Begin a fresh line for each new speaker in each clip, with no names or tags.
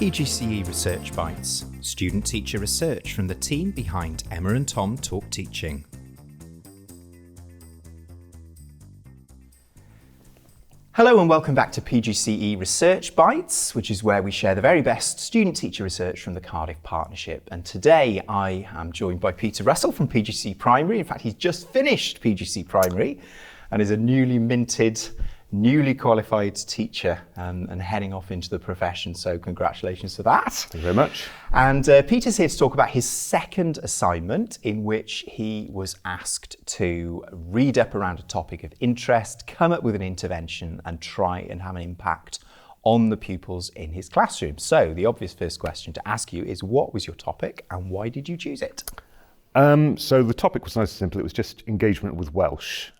PGCE Research Bites, student-teacher research from the team behind Emma and Tom Talk Teaching. Hello and welcome back to PGCE Research Bites, which is where we share the very best student-teacher research from the Cardiff Partnership. And today I am joined by Peter Russell from PGC Primary. In fact, he's just finished PGC Primary and is a newly minted, newly qualified teacher and heading off into the profession. So congratulations for that.
Thank you very much.
And Peter's here to talk about his second assignment, in which he was asked to read up around a topic of interest, come up with an intervention and try and have an impact on the pupils in his classroom. So the obvious first question to ask you is, what was your topic and why did you choose it?
So the topic was nice and simple. It was just engagement with Welsh.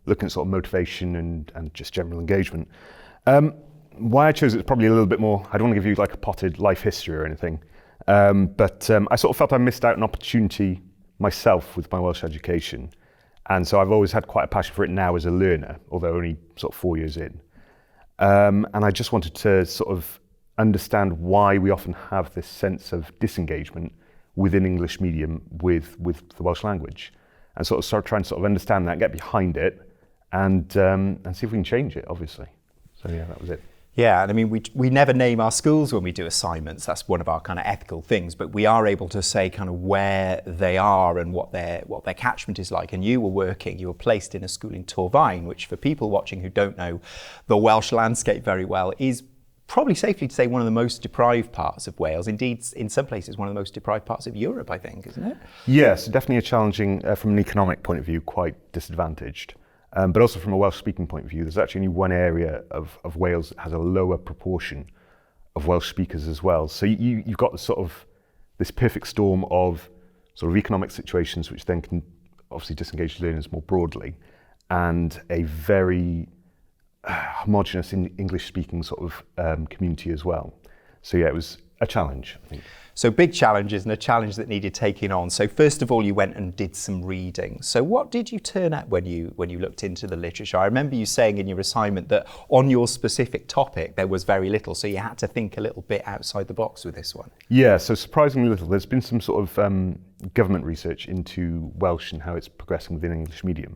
Looking at sort of motivation and just general engagement. Why I chose it is probably a little bit more, I don't want to give you like a potted life history or anything, but I sort of felt I missed out an opportunity myself with my Welsh education. And so I've always had quite a passion for it now as a learner, although only sort of 4 years in. And I just wanted to sort of understand why we often have this sense of disengagement within English medium with the Welsh language. And sort of start trying to sort of understand that, get behind it, and see if we can change it, obviously. So yeah, that was it. Yeah,
and I mean, we never name our schools when we do assignments. That's one of our kind of ethical things, but we are able to say kind of where they are and what their catchment is like. And you were placed in a school in Torfaen, which for people watching who don't know the Welsh landscape very well is probably safely to say one of the most deprived parts of Wales. Indeed, in some places, one of the most deprived parts of Europe, I think, isn't it?
Yes, definitely a challenging, from an economic point of view, quite disadvantaged. But also from a Welsh-speaking point of view, there's actually only one area of Wales that has a lower proportion of Welsh speakers as well. So you've got this perfect storm of sort of economic situations, which then can obviously disengage learners more broadly, and a very homogenous English-speaking sort of community as well. So yeah, it was a challenge, I think.
So big challenges and a challenge that needed taking on. So first of all, you went and did some reading. So what did you turn up when you looked into the literature? I remember you saying in your assignment that on your specific topic there was very little, so you had to think a little bit outside the box with this one.
Yeah, so surprisingly little. There's been some sort of government research into Welsh and how it's progressing within English medium.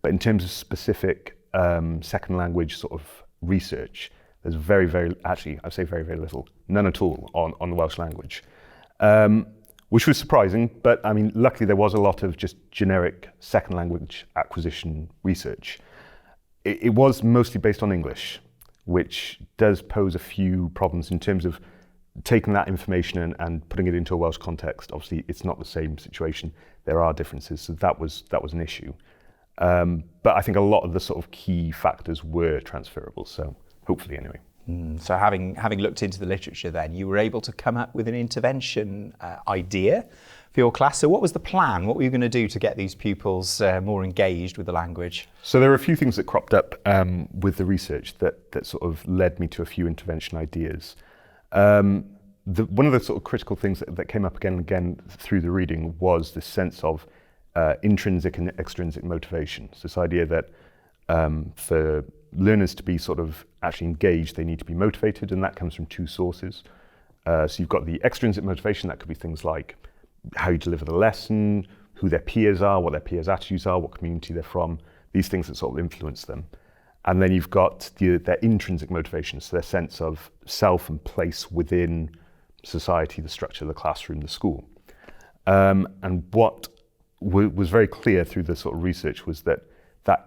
But in terms of specific second language sort of research, there's very little, none at all on the Welsh language. Which was surprising, but I mean, luckily there was a lot of just generic second language acquisition research. It was mostly based on English, which does pose a few problems in terms of taking that information and putting it into a Welsh context. Obviously, it's not the same situation. There are differences, so that was an issue. But I think a lot of the sort of key factors were transferable, so hopefully anyway.
So having looked into the literature then, you were able to come up with an intervention idea for your class. So what was the plan? What were you going to do to get these pupils more engaged with the language?
So there were a few things that cropped up with the research that sort of led me to a few intervention ideas. One of the sort of critical things that came up again and again through the reading was this sense of intrinsic and extrinsic motivation. So this idea that for learners to be sort of actually engaged, they need to be motivated, and that comes from two sources. So you've got the extrinsic motivation. That could be things like how you deliver the lesson, who their peers are, what their peers' attitudes are, what community they're from, these things that sort of influence them. And then you've got their intrinsic motivation, so their sense of self and place within society, the structure of the classroom, the school. And what was very clear through the sort of research was that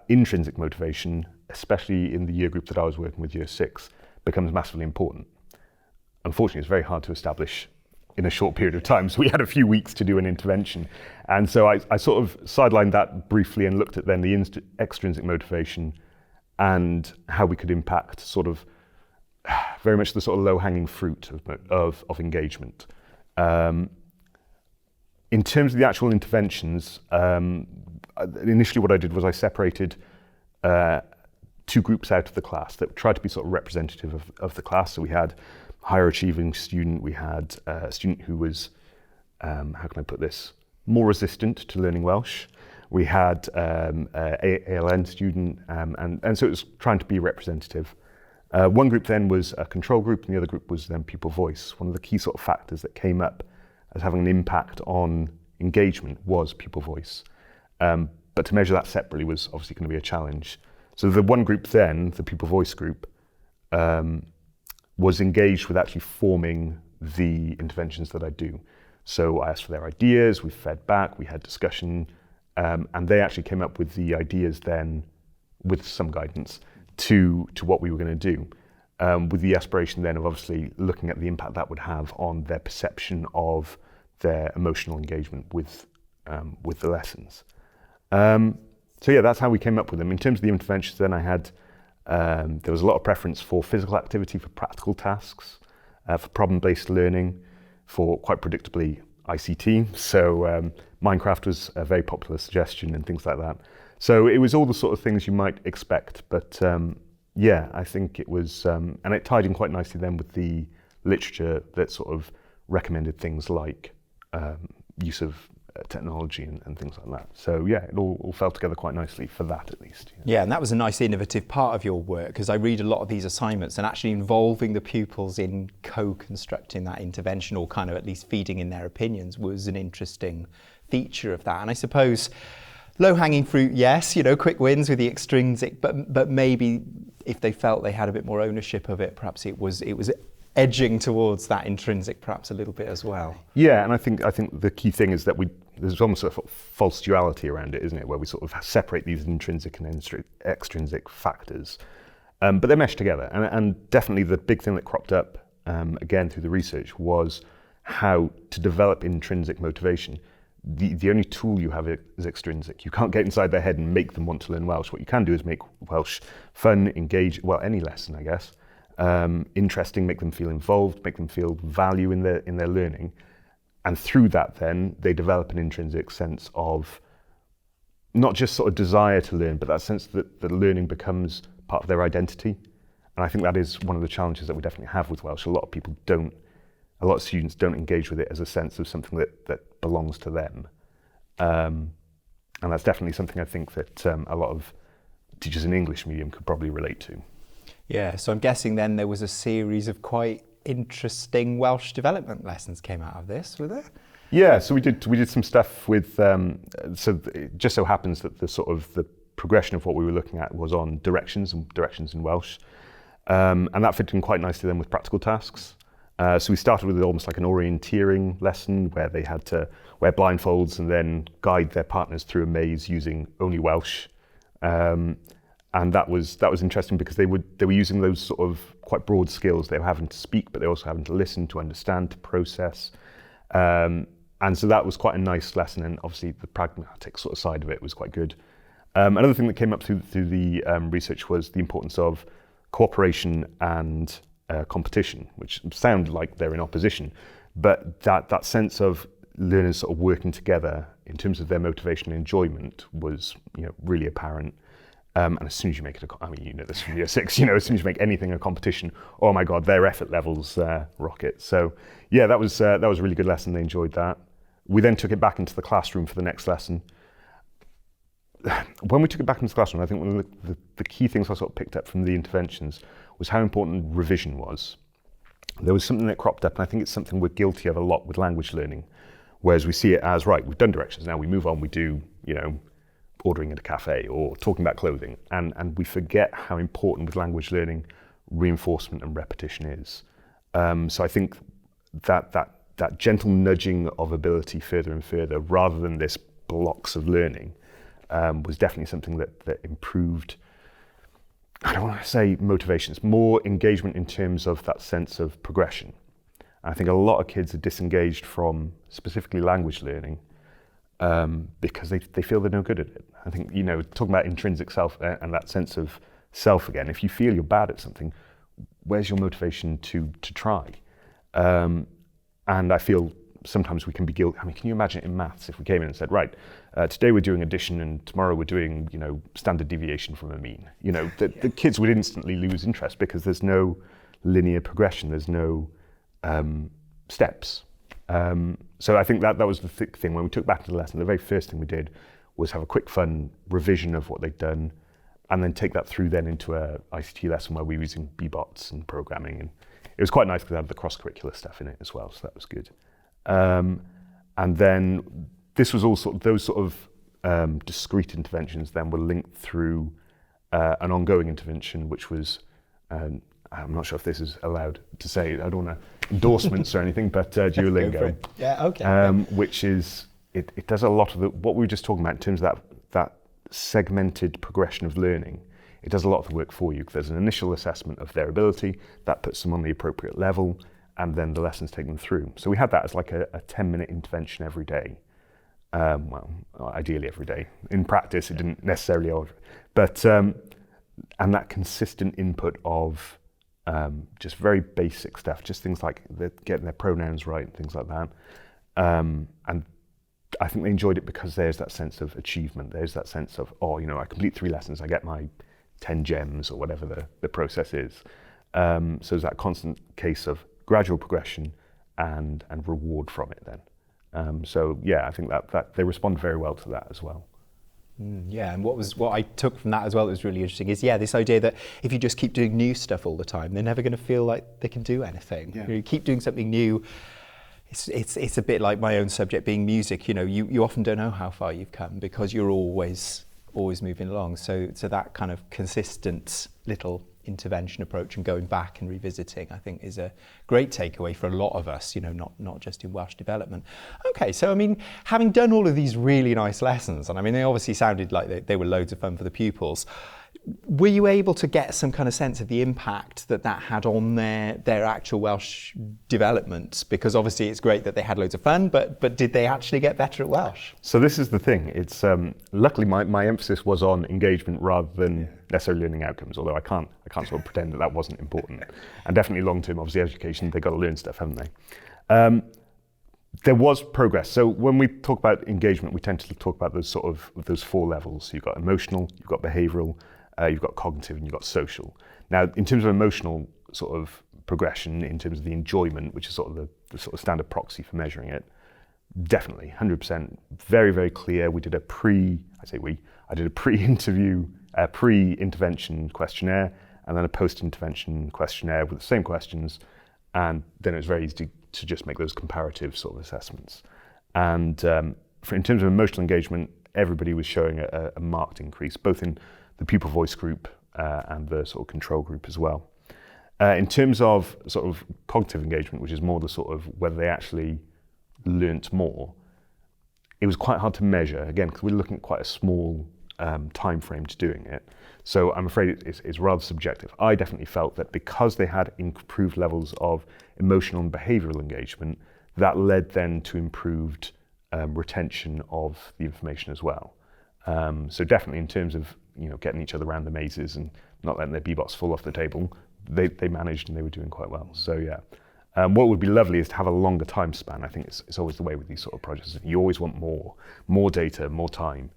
intrinsic motivation, especially in the year group that I was working with, year 6, becomes massively important. Unfortunately, it's very hard to establish in a short period of time, so we had a few weeks to do an intervention. And so I sort of sidelined that briefly and looked at then the extrinsic motivation and how we could impact sort of very much the sort of low-hanging fruit of engagement. In terms of the actual interventions, initially what I did was I separated two groups out of the class that tried to be sort of representative of the class. So we had a higher achieving student, we had a student who was, how can I put this, more resistant to learning Welsh. We had a ALN student, and so it was trying to be representative. One group then was a control group, and the other group was then pupil voice. One of the key sort of factors that came up as having an impact on engagement was pupil voice. But to measure that separately was obviously going to be a challenge. So the one group then, the pupil voice group, was engaged with actually forming the interventions that I do. So I asked for their ideas, we fed back, we had discussion, and they actually came up with the ideas then, with some guidance, to what we were going to do, with the aspiration then of obviously looking at the impact that would have on their perception of their emotional engagement with the lessons. So yeah, that's how we came up with them. In terms of the interventions then I had, there was a lot of preference for physical activity, for practical tasks, for problem-based learning, for quite predictably ICT. So Minecraft was a very popular suggestion and things like that. So it was all the sort of things you might expect, but yeah, I think it was, and it tied in quite nicely then with the literature that sort of recommended things like use of technology and things like that. So yeah, it all fell together quite nicely for that at least.
Yeah, and that was a nice innovative part of your work, because I read a lot of these assignments and actually involving the pupils in co-constructing that intervention, or kind of at least feeding in their opinions, was an interesting feature of that. And I suppose low-hanging fruit, yes, quick wins with the extrinsic, but maybe if they felt they had a bit more ownership of it, perhaps it was edging towards that intrinsic perhaps a little bit as well.
Yeah, and I think the key thing is that there's almost a false duality around it, isn't it, where we sort of separate these intrinsic and extrinsic factors, but they mesh together. And definitely the big thing that cropped up again through the research was how to develop intrinsic motivation. The only tool you have is extrinsic. You can't get inside their head and make them want to learn Welsh. What you can do is make Welsh fun, engage, well, any lesson, I guess, interesting, make them feel involved, make them feel value in their learning. And through that then, they develop an intrinsic sense of not just sort of desire to learn, but that sense that learning becomes part of their identity. And I think that is one of the challenges that we definitely have with Welsh. A lot of students don't engage with it as a sense of something that belongs to them. And that's definitely something I think that a lot of teachers in English medium could probably relate to.
Yeah, so I'm guessing then there was a series of quite interesting Welsh development lessons came out of this, were there?
Yeah, so we did some stuff with, so it just so happens that the progression of what we were looking at was on directions in Welsh. And that fit in quite nicely then with practical tasks. So we started with almost like an orienteering lesson where they had to wear blindfolds and then guide their partners through a maze using only Welsh. And that was interesting because they were using those sort of quite broad skills. They were having to speak, but they were also having to listen, to understand, to process. And so that was quite a nice lesson, and obviously the pragmatic sort of side of it was quite good. Another thing that came up through the research was the importance of cooperation and competition, which sound like they're in opposition, but that sense of learners sort of working together in terms of their motivation and enjoyment was really apparent. And as soon as you make it, this from year 6, as soon as you make anything a competition, oh my God, their effort levels rocket. So yeah, that was a really good lesson. They enjoyed that. We then took it back into the classroom for the next lesson. When we took it back into the classroom, I think one of the key things I sort of picked up from the interventions was how important revision was. There was something that cropped up, and I think it's something we're guilty of a lot with language learning, whereas we see it as, right, we've done directions, now we move on, we do, ordering at a cafe or talking about clothing, and we forget how important with language learning reinforcement and repetition is. So I think that gentle nudging of ability further and further, rather than this blocks of learning, was definitely something that improved, I don't want to say motivations, more engagement in terms of that sense of progression. I think a lot of kids are disengaged from specifically language learning because they feel they're no good at it. I think, talking about intrinsic self and that sense of self again, if you feel you're bad at something, where's your motivation to try? And I feel sometimes we can be guilty. Can you imagine it in maths if we came in and said, right, today we're doing addition and tomorrow we're doing, standard deviation from a mean. The kids would instantly lose interest because there's no linear progression, there's no steps. So I think that was the thick thing. When we took back to the lesson, the very first thing we did was have a quick, fun revision of what they'd done, and then take that through then into a ICT lesson where we were using bbots and programming, and it was quite nice because it had the cross-curricular stuff in it as well, so that was good. And then this was all those sort of discrete interventions then were linked through an ongoing intervention, which was, I'm not sure if this is allowed to say, I don't want to endorsements or anything, but Duolingo.
Yeah, okay.
Which is, it does a lot of what we were just talking about in terms of that segmented progression of learning. It does a lot of the work for you. There's an initial assessment of their ability, that puts them on the appropriate level, and then the lessons take them through. So we had that as like a 10-minute intervention every day. Well, ideally every day. In practice, it didn't necessarily order, but and that consistent input of just very basic stuff, just things like getting their pronouns right and things like that. And I think they enjoyed it because there's that sense of achievement. There's that sense of, I complete 3 lessons, I get my 10 gems or whatever the process is. So there's that constant case of gradual progression and reward from it then. So yeah, I think that they respond very well to that as well.
Yeah, and what I took from that as well that was really interesting is, this idea that if you just keep doing new stuff all the time, they're never going to feel like they can do anything.
Yeah.
You keep doing something new. It's a bit like my own subject being music. You often don't know how far you've come because you're always moving along. So that kind of consistent little intervention approach and going back and revisiting, I think, is a great takeaway for a lot of us, not just in Welsh development. Okay, so having done all of these really nice lessons, and they obviously sounded like they were loads of fun for the pupils, were you able to get some kind of sense of the impact that had on their actual Welsh development? Because obviously it's great that they had loads of fun, but did they actually get better at Welsh?
So this is the thing. It's luckily my emphasis was on engagement rather than necessarily learning outcomes. Although I can't sort of pretend that wasn't important. And definitely long term, obviously education, they've got to learn stuff, haven't they? There was progress. So when we talk about engagement, we tend to talk about those 4 levels. So you've got emotional, you've got behavioural, you've got cognitive, and you've got social. Now, in terms of emotional sort of progression, in terms of the enjoyment, which is sort of the sort of standard proxy for measuring it, definitely 100%, very, very clear. We did I did a pre-interview, pre-intervention questionnaire, and then a post-intervention questionnaire with the same questions, and then it was very easy to just make those comparative sort of assessments. And in terms of emotional engagement, everybody was showing a marked increase, both in the pupil voice group and the sort of control group as well. In terms of sort of cognitive engagement, which is more the sort of whether they actually learnt more, it was quite hard to measure, again, because we're looking at quite a small time frame to doing it. So I'm afraid it's rather subjective. I definitely felt that because they had improved levels of emotional and behavioural engagement, that led then to improved retention of the information as well. So definitely in terms of getting each other around the mazes and not letting their bbots fall off the table, they managed and they were doing quite well. So yeah, what would be lovely is to have a longer time span. I think it's always the way with these sort of projects. You always want more data, more time.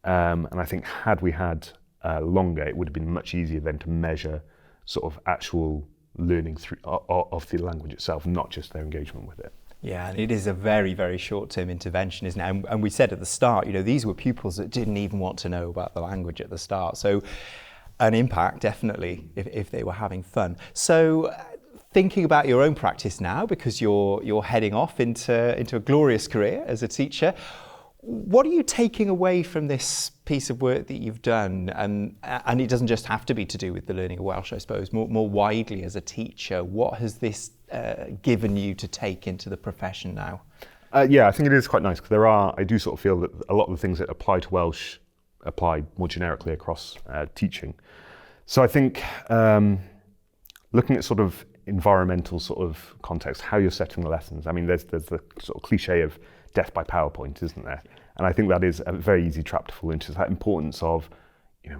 And I think had we had longer, it would have been much easier then to measure sort of actual learning through of the language itself, not just their engagement with it.
Yeah, and it is a very, very short-term intervention, isn't it? And we said at the start, these were pupils that didn't even want to know about the language at the start. So an impact, definitely, if they were having fun. So thinking about your own practice now, because you're heading off into a glorious career as a teacher, what are you taking away from this piece of work that you've done? And it doesn't just have to be to do with the learning of Welsh, I suppose, more widely as a teacher. What has this given you to take into the profession now?
Yeah, I think it is quite nice because I do sort of feel that a lot of the things that apply to Welsh apply more generically across teaching. So I think looking at sort of environmental sort of context, how you're setting the lessons. There's the sort of cliche of death by PowerPoint, isn't there? And I think that is a very easy trap to fall into, that importance of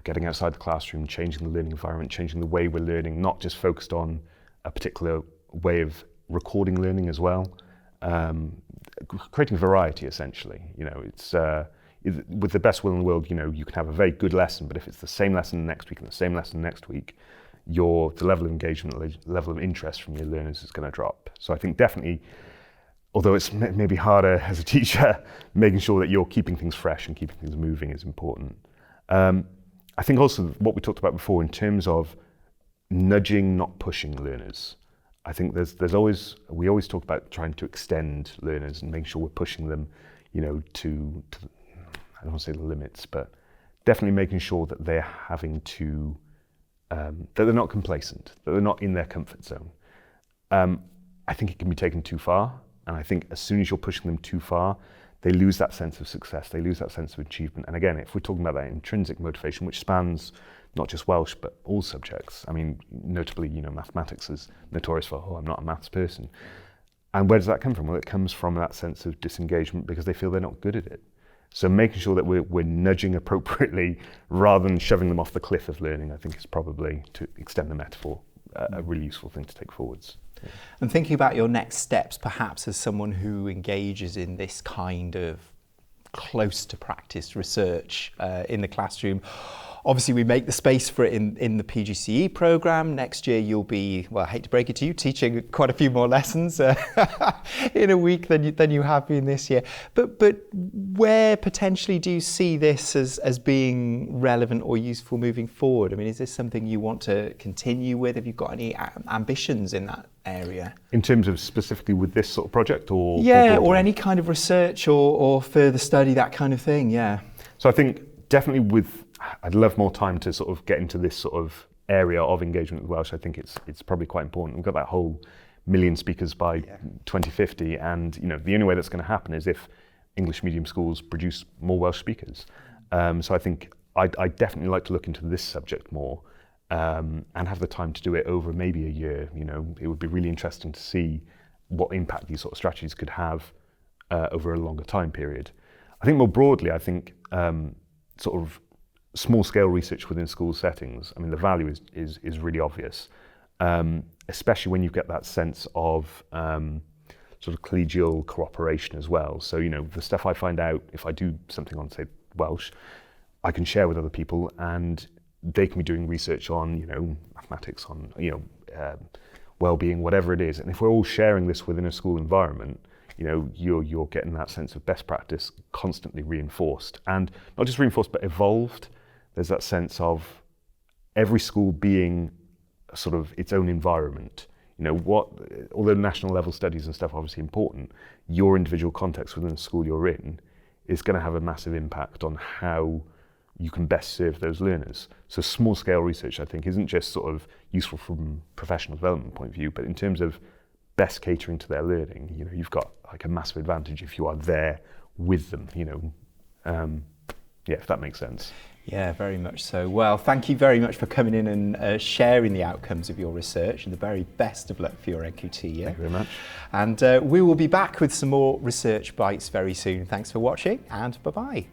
getting outside the classroom, changing the learning environment, changing the way we're learning, not just focused on a particular way of recording learning as well. Creating variety, essentially. It's with the best will in the world, you can have a very good lesson, but if it's the same lesson next week and the same lesson next week, the level of engagement, the level of interest from your learners is going to drop. So I think definitely, although it's maybe harder as a teacher, making sure that you're keeping things fresh and keeping things moving is important. I think also what we talked about before in terms of nudging, not pushing learners. I think we always talk about trying to extend learners and making sure we're pushing them, to I don't want to say the limits, but definitely making sure that they're having to, that they're not complacent, that they're not in their comfort zone. I think it can be taken too far, and I think as soon as you're pushing them too far, they lose that sense of success, they lose that sense of achievement. And again, if we're talking about that intrinsic motivation, which spans not just Welsh, but all subjects, I mean, notably, mathematics is notorious for, I'm not a maths person. And where does that come from? Well, it comes from that sense of disengagement because they feel they're not good at it. So making sure that we're nudging appropriately rather than shoving them off the cliff of learning, I think is probably, to extend the metaphor, a really useful thing to take forwards. Yeah.
And thinking about your next steps, perhaps as someone who engages in this kind of close to practice research in the classroom, obviously we make the space for it in the PGCE programme. Next year you'll be, well, I hate to break it to you, teaching quite a few more lessons in a week than you have been this year. But where potentially do you see this as being relevant or useful moving forward? I mean, is this something you want to continue with? Have you got any ambitions in that area?
In terms of specifically with this sort of project, or
or any kind of research or further study, that kind of thing, yeah.
So I think definitely I'd love more time to sort of get into this sort of area of engagement with Welsh. I think it's probably quite important. We've got that whole 1 million speakers by 2050, and the only way that's going to happen is if English medium schools produce more Welsh speakers. So I think I'd definitely like to look into this subject more and have the time to do it over maybe a year. It would be really interesting to see what impact these sort of strategies could have over a longer time period. I think more broadly, sort of small-scale research within school settings, I mean, the value is really obvious, especially when you get that sense of sort of collegial cooperation as well. So, the stuff I find out, if I do something on, say, Welsh, I can share with other people, and they can be doing research on, mathematics, on, well-being, whatever it is. And if we're all sharing this within a school environment, you're getting that sense of best practice constantly reinforced, and not just reinforced, but evolved. There's that sense of every school being sort of its own environment. Although national level studies and stuff are obviously important, your individual context within the school you're in is going to have a massive impact on how you can best serve those learners. So small scale research, I think, isn't just sort of useful from professional development point of view, but in terms of best catering to their learning, you've got like a massive advantage if you are there with them, if that makes sense.
Yeah, very much so. Well, thank you very much for coming in and sharing the outcomes of your research, and the very best of luck for your NQT year.
Thank you very much.
And we will be back with some more Research Bites very soon. Thanks for watching, and bye-bye.